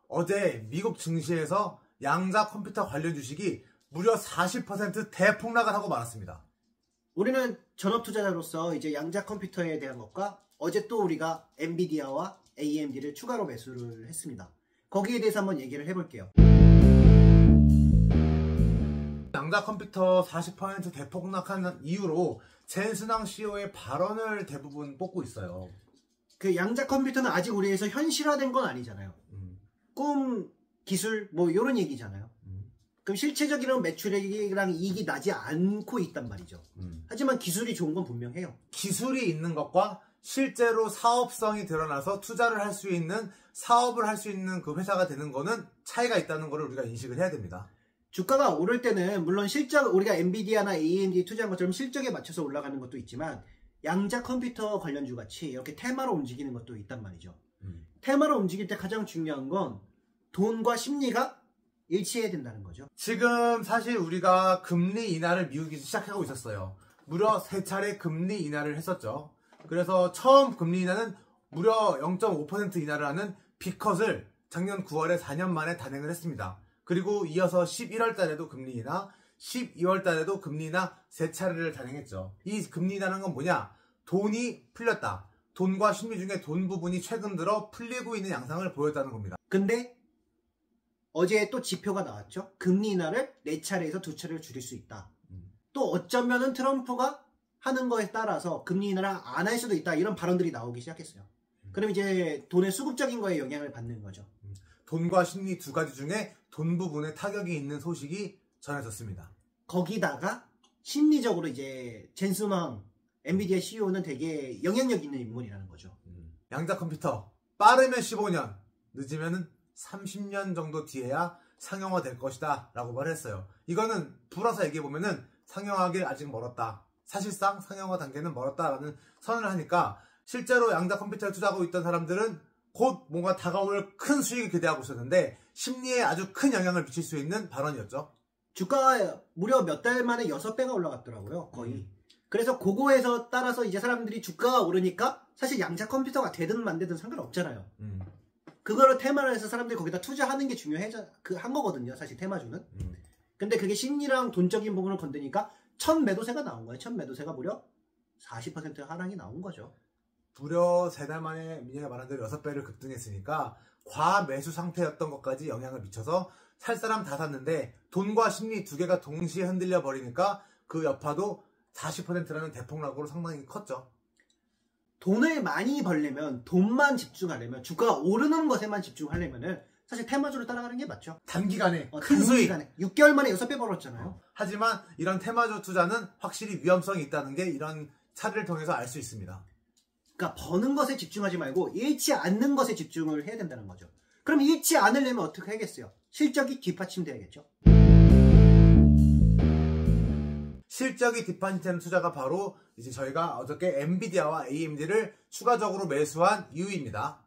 어제 미국 증시에서 양자 컴퓨터 관련 주식이 무려 40% 대폭락을 하고 말았습니다. 우리는 전업 투자자로서 이제 양자 컴퓨터에 대한 것과 어제 또 우리가 엔비디아와 AMD를 추가로 매수를 했습니다. 거기에 대해서 한번 얘기를 해볼게요. 양자 컴퓨터 40% 대폭락한 이유로 젠슨왕 CEO의 발언을 대부분 뽑고 있어요. 그 양자 컴퓨터는 아직 우리에서 현실화된 건 아니잖아요. 꿈, 기술 뭐 이런 얘기잖아요. 그럼 실체적인 매출액이랑 이익이 나지 않고 있단 말이죠. 하지만 기술이 좋은 건 분명해요. 기술이 있는 것과 실제로 사업성이 드러나서 투자를 할 수 있는, 사업을 할 수 있는 그 회사가 되는 거는 차이가 있다는 것을 우리가 인식을 해야 됩니다. 주가가 오를 때는 물론 실적, 우리가 엔비디아나 AMD 투자한 것처럼 실적에 맞춰서 올라가는 것도 있지만 양자 컴퓨터 관련주 같이 이렇게 테마로 움직이는 것도 있단 말이죠. 테마로 움직일 때 가장 중요한 건 돈과 심리가 일치해야 된다는 거죠. 지금 사실 우리가 금리 인하를 미국이 시작하고 있었어요. 무려 3차례 금리 인하를 했었죠. 그래서 처음 금리 인하는 무려 0.5% 인하를 하는 빅컷을 작년 9월에 4년 만에 단행을 했습니다. 그리고 이어서 11월 달에도 금리 인하, 12월 달에도 금리 인하 3차례를 단행했죠. 이 금리 인하는 건 뭐냐? 돈이 풀렸다. 돈과 심리 중에 돈 부분이 최근 들어 풀리고 있는 양상을 보였다는 겁니다. 근데 어제 또 지표가 나왔죠. 금리 인하를 4차례에서 2차례를 줄일 수 있다. 또 어쩌면은 트럼프가 하는 거에 따라서 금리 인하를 안 할 수도 있다. 이런 발언들이 나오기 시작했어요. 그럼 이제 돈의 수급적인 거에 영향을 받는 거죠. 돈과 심리 두 가지 중에 돈 부분에 타격이 있는 소식이 전해졌습니다. 거기다가 심리적으로 이제 젠슨왕 엔비디아 CEO는 되게 영향력 있는 인물이라는 거죠. 양자 컴퓨터 빠르면 15년, 늦으면 30년 정도 뒤에야 상용화 될 것이다 라고 말했어요. 이거는 불어서 얘기해보면은 상용화하길 아직 멀었다. 사실상 상용화 단계는 멀었다라는 선언을 하니까 실제로 양자 컴퓨터에 투자하고 있던 사람들은 곧 뭔가 다가올 큰 수익을 기대하고 있었는데 심리에 아주 큰 영향을 미칠 수 있는 발언이었죠. 주가가 무려 몇 달 만에 6배가 올라갔더라고요. 거의. 그래서 그거에서 따라서 이제 사람들이 주가가 오르니까 사실 양자 컴퓨터가 되든 만 되든 상관없잖아요. 그거를 테마로 해서 사람들이 거기다 투자하는 게 한 거거든요. 사실 테마주는. 근데 그게 심리랑 돈적인 부분을 건드니까 첫 매도세가 나온 거예요. 첫 매도세가 무려 40% 하락이 나온 거죠. 무려 3달 만에 민영이가 말한 대로 6배를 급등했으니까 과매수 상태였던 것까지 영향을 미쳐서 살 사람 다 샀는데 돈과 심리 두 개가 동시에 흔들려 버리니까 그 여파도 40%라는 대폭락으로 상당히 컸죠. 돈을 많이 벌려면, 돈만 집중하려면, 주가가 오르는 것에만 집중하려면은 사실 테마주를 따라가는 게 맞죠. 단기간에 큰 수익. 6개월 만에 6배 벌었잖아요. 하지만 이런 테마주 투자는 확실히 위험성이 있다는 게 이런 사례를 통해서 알 수 있습니다. 그러니까 버는 것에 집중하지 말고 잃지 않는 것에 집중을 해야 된다는 거죠. 그럼 잃지 않으려면 어떻게 하겠어요? 실적이 뒷받침돼야겠죠. 실적이 뒷받침되는 투자가 바로 이제 저희가 어저께 엔비디아와 AMD를 추가적으로 매수한 이유입니다.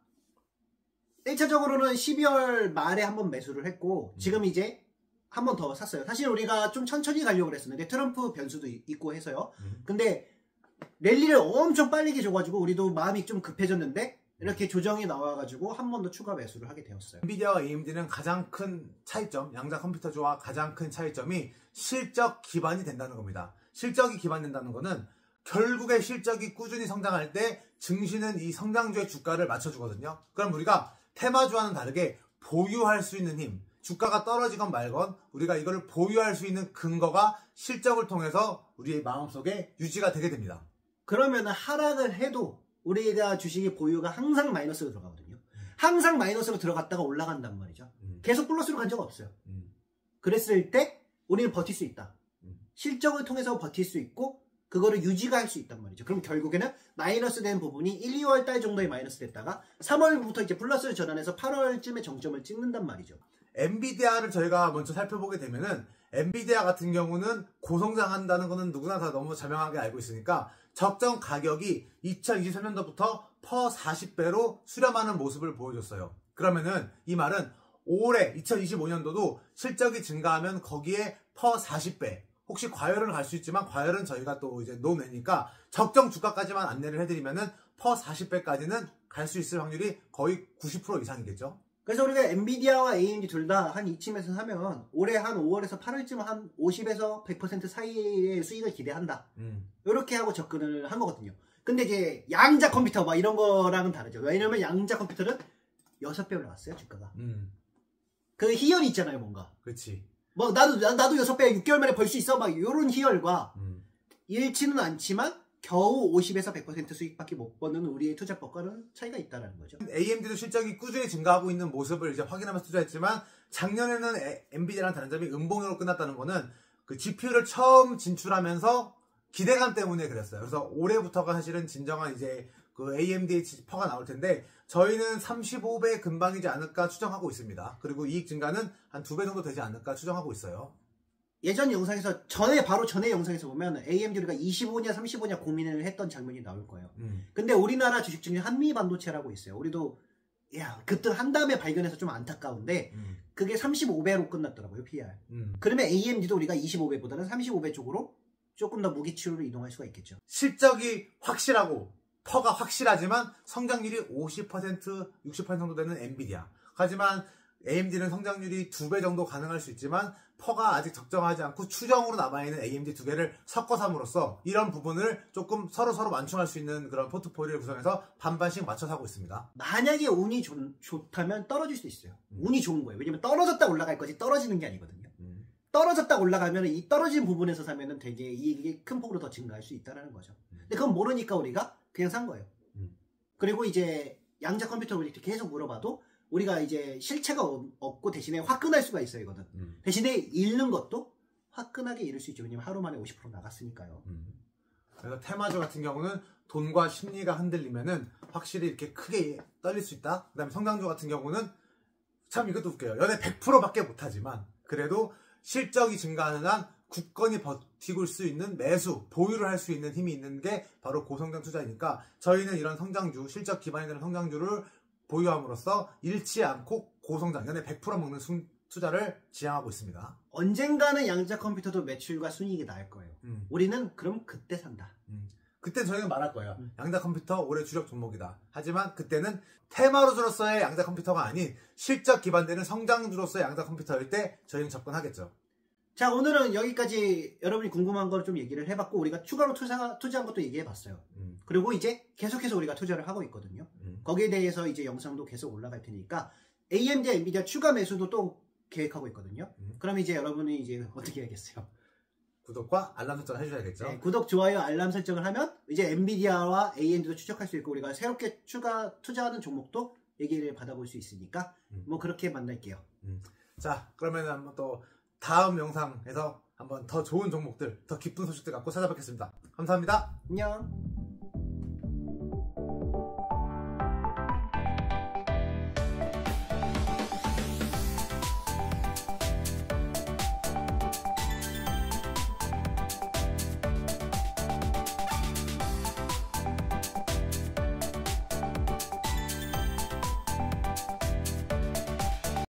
1차적으로는 12월 말에 한번 매수를 했고 지금 이제 한 번 더 샀어요. 사실 우리가 좀 천천히 가려고 했었는데 트럼프 변수도 있고 해서요. 근데 랠리를 엄청 빨리 줘가지고 우리도 마음이 좀 급해졌는데 이렇게 조정이 나와가지고 한 번 더 추가 매수를 하게 되었어요. 엔비디아와 AMD는 가장 큰 차이점, 양자 컴퓨터주와 가장 큰 차이점이 실적 기반이 된다는 겁니다. 실적이 기반된다는 거는 결국에 실적이 꾸준히 성장할 때 증시는 이 성장주의 주가를 맞춰주거든요. 그럼 우리가 테마주와는 다르게 보유할 수 있는 힘, 주가가 떨어지건 말건 우리가 이거를 보유할 수 있는 근거가 실적을 통해서 우리의 마음속에 유지가 되게 됩니다. 그러면 하락을 해도 우리가 주식의 보유가 항상 마이너스로 들어가거든요. 항상 마이너스로 들어갔다가 올라간단 말이죠. 계속 플러스로 간 적은 없어요. 그랬을 때 우리는 버틸 수 있다. 실적을 통해서 버틸 수 있고 그거를 유지가 할 수 있단 말이죠. 그럼 결국에는 마이너스 된 부분이 1, 2월 달 정도에 마이너스 됐다가 3월부터 이제 플러스를 전환해서 8월쯤에 정점을 찍는단 말이죠. 엔비디아를 저희가 먼저 살펴보게 되면은 엔비디아 같은 경우는 고성장한다는 거는 누구나 다 너무 자명하게 알고 있으니까 적정 가격이 2023년도부터 퍼 40배로 수렴하는 모습을 보여줬어요. 그러면은 이 말은 올해 2025년도도 실적이 증가하면 거기에 퍼 40배, 혹시 과열은 갈 수 있지만 과열은 저희가 또 이제 노내니까 적정 주가까지만 안내를 해드리면은 퍼 40배까지는 갈 수 있을 확률이 거의 90% 이상이겠죠. 그래서 우리가 엔비디아와 AMD 둘 다 한 이쯤에서 사면 올해 한 5월에서 8월쯤 한 50에서 100% 사이의 수익을 기대한다. 이렇게 하고 접근을 한 거거든요. 근데 이제 양자 컴퓨터 막 이런 거랑은 다르죠. 왜냐면 양자 컴퓨터는 6배 올라갔어요, 주가가. 그 희열이 있잖아요, 뭔가. 그렇지. 뭐 나도 6배 6개월 만에 벌 수 있어 막 이런 희열과 잃지는 않지만 겨우 50에서 100% 수익밖에 못 버는 우리의 투자법과는 차이가 있다는 거죠. AMD도 실적이 꾸준히 증가하고 있는 모습을 이제 확인하면서 투자했지만 작년에는 엔비디아랑 다른 점이 음봉으로 끝났다는 거는 그 GPU를 처음 진출하면서 기대감 때문에 그랬어요. 그래서 올해부터가 사실은 진정한 이제 그 AMD의 퍼가 나올 텐데 저희는 35배 근방이지 않을까 추정하고 있습니다. 그리고 이익 증가는 한 2배 정도 되지 않을까 추정하고 있어요. 예전 영상에서 바로 전에 영상에서 보면 AMD 우리가 25냐 35냐 고민을 했던 장면이 나올 거예요. 근데 우리나라 주식 중에 한미반도체라고 있어요. 우리도 급등한 다음에 발견해서 좀 안타까운데 그게 35배로 끝났더라고요, PR. 그러면 AMD도 우리가 25배보다는 35배 쪽으로 조금 더 무기치료로 이동할 수가 있겠죠. 실적이 확실하고 퍼가 확실하지만 성장률이 50%, 60% 정도 되는 엔비디아. 하지만 AMD는 성장률이 2배 정도 가능할 수 있지만 퍼가 아직 적정하지 않고 추정으로 남아있는 AMD 두 개를 섞어서 함으로써 이런 부분을 조금 서로 완충할 수 있는 그런 포트폴리오를 구성해서 반반씩 맞춰서 하고 있습니다. 만약에 운이 좋다면 떨어질 수도 있어요. 운이 좋은 거예요. 왜냐면 떨어졌다 올라갈 거지 떨어지는 게 아니거든요. 떨어졌다 올라가면 이 떨어진 부분에서 사면은 되게 이익이 큰 폭으로 더 증가할 수 있다는 거죠. 근데 그건 모르니까 우리가 그냥 산 거예요. 그리고 이제 양자 컴퓨터를 이렇게 계속 물어봐도 우리가 이제 실체가 없고 대신에 화끈할 수가 있어요, 이거는. 대신에 잃는 것도 화끈하게 잃을 수 있죠. 왜냐면 하루 만에 50% 나갔으니까요. 그래서 테마주 같은 경우는 돈과 심리가 흔들리면은 확실히 이렇게 크게 떨릴 수 있다. 그 다음에 성장주 같은 경우는 참 이것도 웃겨요. 연애 100%밖에 못하지만 그래도 실적이 증가하는 한 굳건히 버티고 수 있는 매수, 보유를 할 수 있는 힘이 있는 게 바로 고성장 투자이니까 저희는 이런 성장주, 실적 기반이 되는 성장주를 보유함으로써 잃지 않고 고성장, 연애 100% 먹는 투자를 지향하고 있습니다. 언젠가는 양자 컴퓨터도 매출과 순이익이 나을 거예요. 우리는 그럼 그때 산다. 그때 저희는 말할 거예요. 양자 컴퓨터 올해 주력 종목이다. 하지만 그때는 테마주로서의 양자 컴퓨터가 아닌 실적 기반되는 성장주로서의 양자 컴퓨터일 때 저희는 접근하겠죠. 자, 오늘은 여기까지 여러분이 궁금한 걸 좀 얘기를 해봤고 우리가 추가로 투자한 것도 얘기해봤어요. 그리고 이제 계속해서 우리가 투자를 하고 있거든요. 거기에 대해서 이제 영상도 계속 올라갈 테니까 AMD, 엔비디아 추가 매수도 또 계획하고 있거든요. 그럼 이제 여러분이 이제 어떻게 해야겠어요? 구독과 알람 설정 해주셔야겠죠. 네, 구독, 좋아요, 알람 설정을 하면 이제 엔비디아와 AMD도 추적할 수 있고 우리가 새롭게 투자하는 종목도 얘기를 받아볼 수 있으니까 뭐 그렇게 만날게요. 자, 그러면 한번 또 다음 영상에서 한번 더 좋은 종목들, 더 기쁜 소식들 갖고 찾아뵙겠습니다. 감사합니다. 안녕.